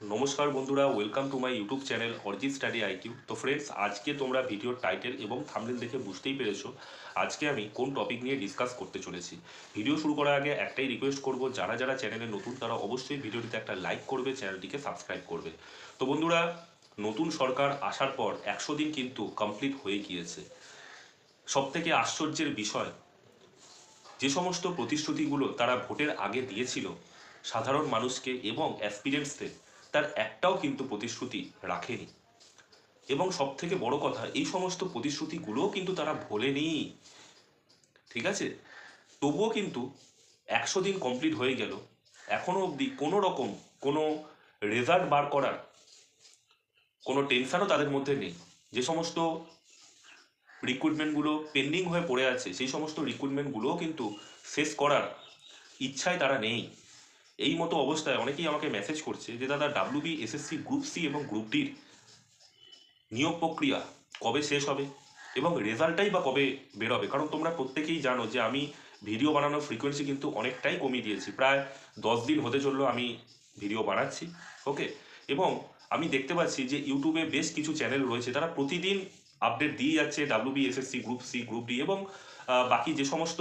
নমস্কার বন্ধুরা, welcome to my YouTube channel Arijit study IQ. তো ফ্রেন্ডস, আজকে তোমরা ভিডিওর টাইটেল এবং থাম্বনেল দেখে বুঝতেই পেরেছো আজকে আমি কোন টপিক নিয়ে ডিসকাস করতে চলেছি। ভিডিও শুরু করার আগে একটাই রিকোয়েস্ট করব, যারা যারা চ্যানেলে নতুন তারা অবশ্যই ভিডিওটিতে একটা লাইক করবে, চ্যানেলটিকে সাবস্ক্রাইব করবে। তো বন্ধুরা, নতুন সরকার আসার পর 100 দিন কিন্তু কমপ্লিট হয়ে গিয়েছে। সবথেকে আশ্চর্যের বিষয়, যে সমস্ত প্রতিশ্রুতিগুলো তারা ভোটের আগে দিয়েছিল সাধারণ মানুষকে এবং অ্যাসপিরেন্টসদের, তার একটাও কিন্তু প্রতিশ্রুতি রাখেনি। এবং সবথেকে বড় কথা, এই সমস্ত প্রতিশ্রুতিগুলোও কিন্তু তারা ভোলেনি। ঠিক আছে, তবুও কিন্তু 100 দিন কমপ্লিট হয়ে গেল, এখনো অবধি কোনো রকম কোনো রেজাল্ট বার করার কোনো টেনশনও তাদের মধ্যে নেই। যে সমস্ত রিক্রুটমেন্টগুলো পেন্ডিং হয়ে পড়ে আছে, সেই সমস্ত রিক্রুটমেন্টগুলোও কিন্তু শেষ করার ইচ্ছায় তারা নেই। এই মতো অবস্থায় অনেকেই আমাকে মেসেজ করছে যে দাদা, ডাব্লিউবি, এসএসসি গ্রুপ সি এবং গ্রুপ ডির নিয়োগ প্রক্রিয়া কবে শেষ হবে এবং রেজাল্টটাই বা কবে বেরোবে। কারণ তোমরা প্রত্যেকেই জানো যে আমি ভিডিও বানানোর ফ্রিকোয়েন্সি কিন্তু অনেকটাই কমিয়ে দিয়েছি। প্রায় 10 দিন হতে চললো আমি ভিডিও বানাচ্ছি। ওকে, এবং আমি দেখতে পাচ্ছি যে ইউটিউবে বেশ কিছু চ্যানেল রয়েছে, তারা প্রতিদিন আপডেট দিয়ে যাচ্ছে WB, SSC group C, group D এবং বাকি যে সমস্ত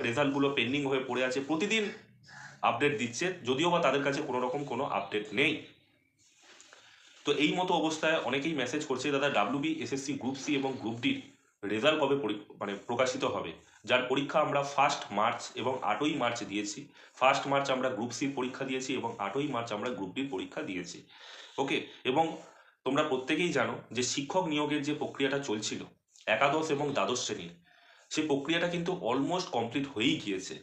রেজাল্টগুলো পেন্ডিং হয়ে পড়ে আছে প্রতিদিন আপডেট দিচ্ছে, যদিও বা তাদের কাছে কোনো রকম কোনো আপডেট নেই। তো এই মতো অবস্থায় অনেকেই মেসেজ করছে দাদা, ডাব্লিউবি, এসএসসি গ্রুপ সি এবং গ্রুপ ডির রেজাল্ট কবে প্রকাশিত হবে, যার পরীক্ষা আমরা 1 মার্চ এবং 8ই মার্চ দিয়েছি। 1 মার্চ আমরা গ্রুপ সির পরীক্ষা দিয়েছি এবং 8ই মার্চ আমরা গ্রুপ ডির পরীক্ষা দিয়েছি। ওকে, এবং তোমরা প্রত্যেকেই জানো যে শিক্ষক নিয়োগের যে প্রক্রিয়াটা চলছিল একাদশ এবং দ্বাদশ শ্রেণীর, সেই প্রক্রিয়াটা কিন্তু অলমোস্ট কমপ্লিট হয়েই গিয়েছে।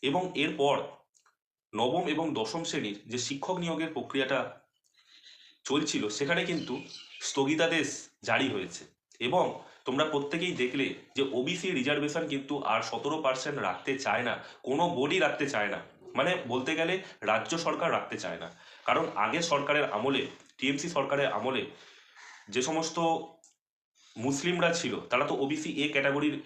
এবং এরপর নবম এবং দশম শ্রেণীর যে শিক্ষক নিয়োগের প্রক্রিয়াটা চলছিল সেখানে কিন্তু স্থগিতাদেশ জারি হয়েছে। এবং তোমরা প্রত্যেকেই দেখলে যে ওবিসি রিজার্ভেশন কিন্তু আর 17% রাখতে চায় না, কোনো বোর্ডই রাখতে চায় না। মানে বলতে গেলে রাজ্য সরকার রাখতে চায় না। কারণ আগের সরকারের আমলে, টিএমসি সরকারের আমলে যে সমস্ত মুসলিমরা ছিল তারা তো ওবিসি এ ক্যাটাগরির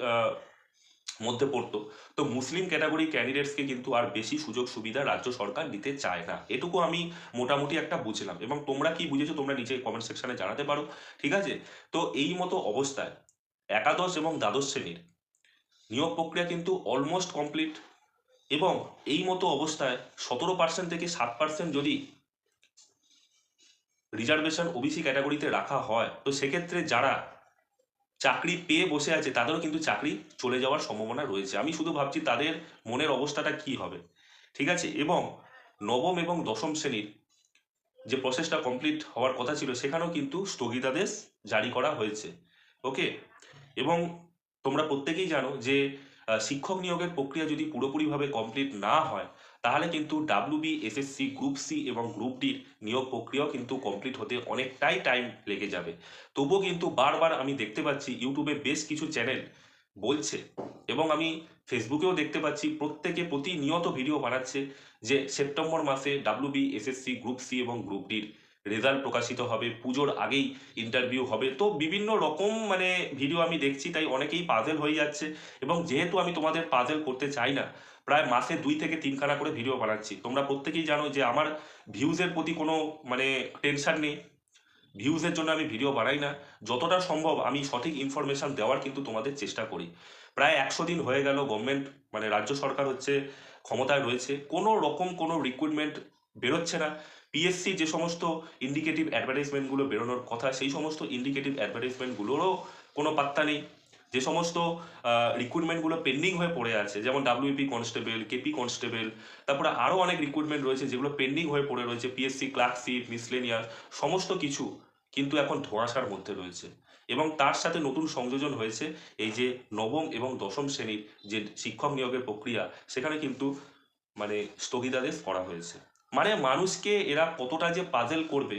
মধ্যে পড়তো। তো মুসলিম ক্যাটাগরি ক্যান্ডিডেটসকে কিন্তু আর বেশি সুযোগ সুবিধা রাজ্য সরকার দিতে চায় না, এটুকু আমি মোটামুটি একটা বুঝলাম। এবং তোমরা কি বুঝেছো তোমরা নিচে কমেন্ট সেকশনে জানাতে পারো। ঠিক আছে, তো এই মতো অবস্থায় একাদশ এবং দ্বাদশ শ্রেণীর নিয়োগ প্রক্রিয়া কিন্তু অলমোস্ট কমপ্লিট। এবং এই মতো অবস্থায় 17% থেকে 7% যদি রিজার্ভেশন ওবিসি ক্যাটাগরিতে রাখা হয়, তো সেক্ষেত্রে যারা চাকরি পেয়ে বসে আছে তাদেরও কিন্তু চাকরি চলে যাওয়ার সম্ভাবনা রয়েছে। আমি শুধু ভাবছি তাদের মনের অবস্থাটা কি হবে। ঠিক আছে, এবং নবম এবং দশম শ্রেণীর যে প্রসেসটা কমপ্লিট হওয়ার কথা ছিল সেখানেও কিন্তু স্থগিতাদেশ জারি করা হয়েছে। ওকে, এবং তোমরা প্রত্যেকেই জানো যে শিক্ষক নিয়োগের প্রক্রিয়া যদি পুরোপুরিভাবে কমপ্লিট না হয় তাহলে কিন্তু ডাব্লিউবি, এসএসসি গ্রুপ সি এবং গ্রুপ ডির নিয়োগ প্রক্রিয়াও কিন্তু কমপ্লিট হতে অনেকটাই টাইম লেগে যাবে। তবুও কিন্তু বারবার আমি দেখতে পাচ্ছি ইউটিউবে বেশ কিছু চ্যানেল বলছে, এবং আমি ফেসবুকেও দেখতে পাচ্ছি প্রত্যেকে প্রতিনিয়ত ভিডিও বানাচ্ছে যে সেপ্টেম্বর মাসে ডাব্লিউবি, এসএসসি গ্রুপ সি এবং গ্রুপ ডির রেজাল্ট প্রকাশিত হবে, পুজোর আগেই ইন্টারভিউ হবে। তো বিভিন্ন রকম ভিডিও আমি দেখছি, তাই অনেকেই পাজেল হয়ে যাচ্ছে। এবং যেহেতু আমি তোমাদের পাজেল করতে চাই না, প্রায় মাসে 2 থেকে 3খানা করে ভিডিও বানাচ্ছি। তোমরা প্রত্যেকেই জানো যে আমার ভিউজের প্রতি কোনো টেনশন নেই, ভিউজের জন্য আমি ভিডিও বানাই না। যতটা সম্ভব আমি সঠিক ইনফরমেশান দেওয়ার কিন্তু তোমাদের চেষ্টা করি। প্রায় 100 দিন হয়ে গেল গভর্নমেন্ট রাজ্য সরকার হচ্ছে ক্ষমতায় রয়েছে, কোনো রকম কোনো রিক্রুটমেন্ট বেরোচ্ছে না। পিএসসি যে সমস্ত ইন্ডিকেটিভ অ্যাডভার্টাইজমেন্টগুলো বেরোনোর কথা, সেই সমস্ত ইন্ডিকেটিভ অ্যাডভার্টাইজমেন্টগুলোরও কোনো পাত্তা নেই। যে সমস্ত রিক্রুটমেন্টগুলো পেন্ডিং হয়ে পড়ে আছে, যেমন ডাব্লিউপি কনস্টেবল, কেপি কনস্টেবল, তারপরে আরও অনেক রিক্রুটমেন্ট রয়েছে যেগুলো পেন্ডিং হয়ে পড়ে রয়েছে, পিএসসি ক্লার্কশিপ, মিসলেনিয়াস, সমস্ত কিছু কিন্তু এখন ধোঁয়াশার মধ্যে রয়েছে। এবং তার সাথে নতুন সংযোজন হয়েছে এই যে নবম এবং দশম শ্রেণীর যে শিক্ষক নিয়োগের প্রক্রিয়া, সেখানে কিন্তু স্থগিতাদেশ করা হয়েছে। মানুষকে এরা কতটা যে পাজেল করবে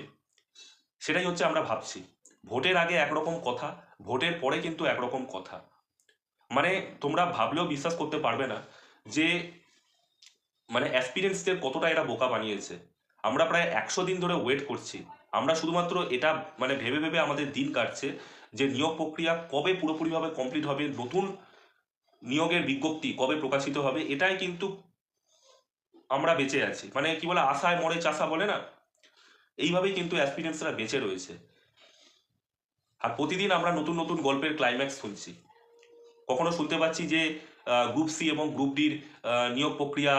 সেটাই হচ্ছে আমরা ভাবছি। ভোটের আগে একরকম কথা, ভোটের পরে কিন্তু একরকম কথা। তোমরা ভাবলেও বিশ্বাস করতে পারবে না যে অ্যাসপিরেন্টসদের কতটা এরা বোকা বানিয়েছে। আমরা প্রায় 100 দিন ধরে ওয়েট করছি, আমরা শুধুমাত্র এটা ভেবে ভেবে আমাদের দিন কাটছে যে নিয়োগ প্রক্রিয়া কবে পুরোপুরিভাবে কমপ্লিট হবে, নতুন নিয়োগের বিজ্ঞপ্তি কবে প্রকাশিত হবে, এটাই কিন্তু আমরা বেঁচে আছি। কি বলে, আশায় মরে চাষা বলে না, এইভাবেই কিন্তু অ্যাসপিরেন্টসরা বেঁচে রয়েছে। আর প্রতিদিন আমরা নতুন নতুন গল্পের ক্লাইম্যাক্স শুনছি। কখনো শুনতে পাচ্ছি যে গ্রুপ সি এবং গ্রুপ ডির নিয়োগ প্রক্রিয়া,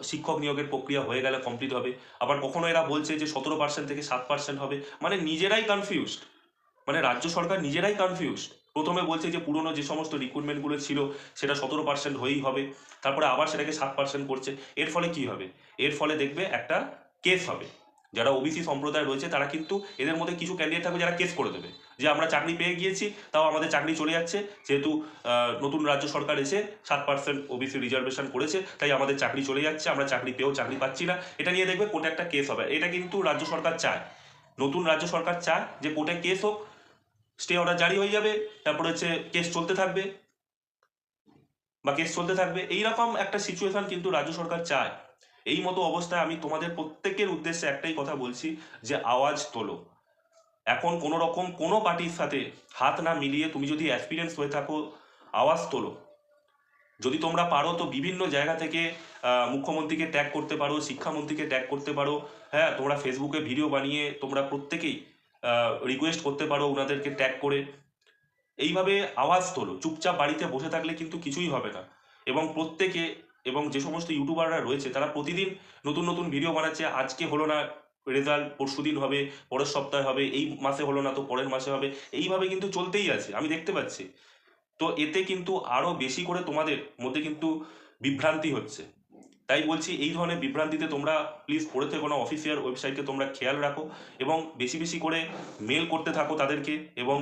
শিক্ষক নিয়োগের প্রক্রিয়া হয়ে গেলে কমপ্লিট হবে। আবার কখনো এরা বলছে যে 17% থেকে 7% হবে। মানে নিজেরাই কনফিউজড, মানে রাজ্য সরকার নিজেরাই কনফিউজড। প্রথমে বলছে যে পুরনো যে সমস্ত রিক্রুটমেন্টগুলো ছিল সেটা 17% হয়েই হবে, তারপরে আবার সেটাকে 7% করছে। এর ফলে কি হবে? এর ফলে দেখবে একটা কেস হবে। যারা ওবিসি সম্প্রদায় রয়েছে তারা কিন্তু, এদের মধ্যে কিছু ক্যান্ডিডেট থাকবে যারা কেস করে দেবে যে আমরা চাকরি পেয়ে গিয়েছি, তাও আমাদের চাকরি চলে যাচ্ছে, যেহেতু নতুন রাজ্য সরকার এসে 7% ওবিসি রিজার্ভেশন করেছে, তাই আমাদের চাকরি চলে যাচ্ছে, আমরা চাকরি পেয়েও চাকরি পাচ্ছি না। এটা নিয়ে দেখবে কোর্টে একটা কেস হবে। এটা কিন্তু রাজ্য সরকার চায়, নতুন রাজ্য সরকার চায় যে কোর্টে কেস হোক, স্টে অর্ডার জারি হয়ে যাবে, তারপরে হচ্ছে কেস চলতে থাকবে বা কেস চলতে থাকবে, এইরকম একটা সিচুয়েশন কিন্তু রাজ্য সরকার চায়। এই মতো অবস্থায় আমি তোমাদের প্রত্যেকের উদ্দেশ্যে একটাই কথা বলছি যে আওয়াজ তোলো। এখন কোনো রকম কোনো পার্টির সাথে হাত না মিলিয়ে তুমি যদি অ্যাসপিরেন্স হয়ে থাকো, আওয়াজ তোলো। যদি তোমরা পারো তো বিভিন্ন জায়গা থেকে মুখ্যমন্ত্রীকে ট্যাগ করতে পারো, শিক্ষামন্ত্রীকে ট্যাগ করতে পারো। হ্যাঁ, তোমরা ফেসবুকে ভিডিও বানিয়ে তোমরা প্রত্যেকেই রিকোয়েস্ট করতে পারো ওনাদেরকে ট্যাগ করে। এইভাবে আওয়াজ তোলো। চুপচাপ বাড়িতে বসে থাকলে কিন্তু কিছুই হবে না। এবং প্রত্যেকে, এবং যে সমস্ত ইউটিউবাররা রয়েছে তারা প্রতিদিন নতুন নতুন ভিডিও বানাচ্ছে। আজকে হলো না রেজাল্ট, পরশু দিন হবে, পরের সপ্তাহে হবে, এই মাসে হলো না তো পরের মাসে হবে, এইভাবে কিন্তু চলতেই আছে, আমি দেখতে পাচ্ছি। তো এতে কিন্তু আরো বেশি করে তোমাদের মধ্যে কিন্তু বিভ্রান্তি হচ্ছে। তাই বলছি এই ধরনের বিভ্রান্তিতে তোমরা প্লিজ পড়ে থেকো না, অফিসিয়াল ওয়েবসাইটকে তোমরা খেয়াল রাখো এবং বেশি বেশি করে মেল করতে থাকো তাদেরকে, এবং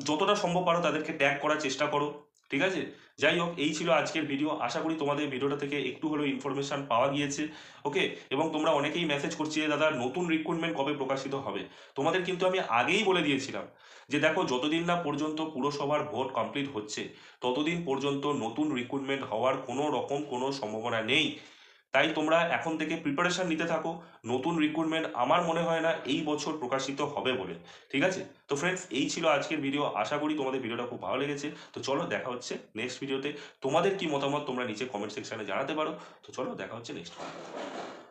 যতটা সম্ভব পারো তাদেরকে ট্যাগ করার চেষ্টা করো। ঠিক আছে? যাই হোক, এই ছিল আজকের ভিডিও। আশা করি তোমাদের ভিডিওটা থেকে একটু হলেও ইনফরমেশন পাওয়া গিয়েছে। ওকে, এবং তোমরা অনেকেই মেসেজ করছি যে দাদা নতুন রিক্রুটমেন্ট কবে প্রকাশিত হবে। তোমাদের কিন্তু আমি আগেই বলে দিয়েছিলাম যে দেখো, যতদিন না পর্যন্ত পুরসভার ভোট কমপ্লিট হচ্ছে ততদিন পর্যন্ত নতুন রিক্রুটমেন্ট হওয়ার কোনো রকম কোনো সম্ভাবনা নেই। তাই তোমরা এখন থেকে প্রিপারেশন নিতে থাকো। নতুন রিক্রুটমেন্ট আমার মনে হয় না এই বছর প্রকাশিত হবে বলে। ঠিক আছে? তো ফ্রেন্ডস, এই ছিল আজকের ভিডিও। আশা করি তোমাদের ভিডিওটা খুব ভালো লেগেছে। তো চলো দেখা হচ্ছে নেক্সট ভিডিওতে। তোমাদের কি মতামত তোমরা নিচে কমেন্ট সেকশনে জানাতে পারো। তো চলো দেখা হচ্ছে নেক্সট ভিডিও।